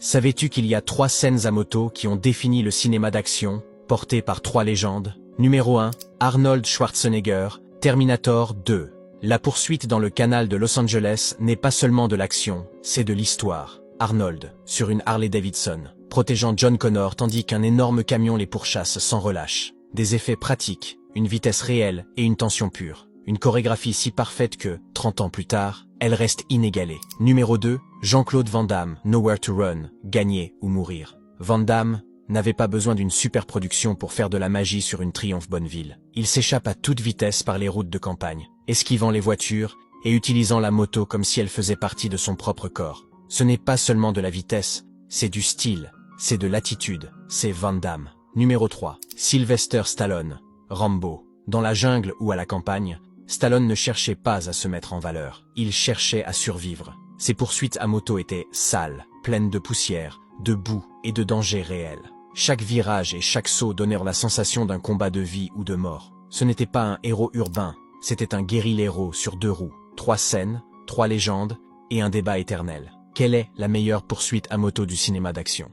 Savais-tu qu'il y a 3 scènes à moto qui ont défini le cinéma d'action, porté par 3 légendes? Numéro 1, Arnold Schwarzenegger, Terminator 2. La poursuite dans le canal de Los Angeles n'est pas seulement de l'action, c'est de l'histoire. Arnold, sur une Harley-Davidson, protégeant John Connor tandis qu'un énorme camion les pourchasse sans relâche. Des effets pratiques, une vitesse réelle et une tension pure. Une chorégraphie si parfaite que, 30 ans plus tard, elle reste inégalée. Numéro 2, Jean-Claude Van Damme, Nowhere to Run, Gagner ou mourir. Van Damme n'avait pas besoin d'une super production pour faire de la magie sur une Triumph Bonneville. Il s'échappe à toute vitesse par les routes de campagne, esquivant les voitures et utilisant la moto comme si elle faisait partie de son propre corps. Ce n'est pas seulement de la vitesse, c'est du style, c'est de l'attitude, c'est Van Damme. Numéro 3, Sylvester Stallone, Rambo. Dans la jungle ou à la campagne, Stallone ne cherchait pas à se mettre en valeur, il cherchait à survivre. Ses poursuites à moto étaient sales, pleines de poussière, de boue et de dangers réels. Chaque virage et chaque saut donnèrent la sensation d'un combat de vie ou de mort. Ce n'était pas un héros urbain, c'était un guérillero sur 2 roues. 3 scènes, 3 légendes et un débat éternel. Quelle est la meilleure poursuite à moto du cinéma d'action?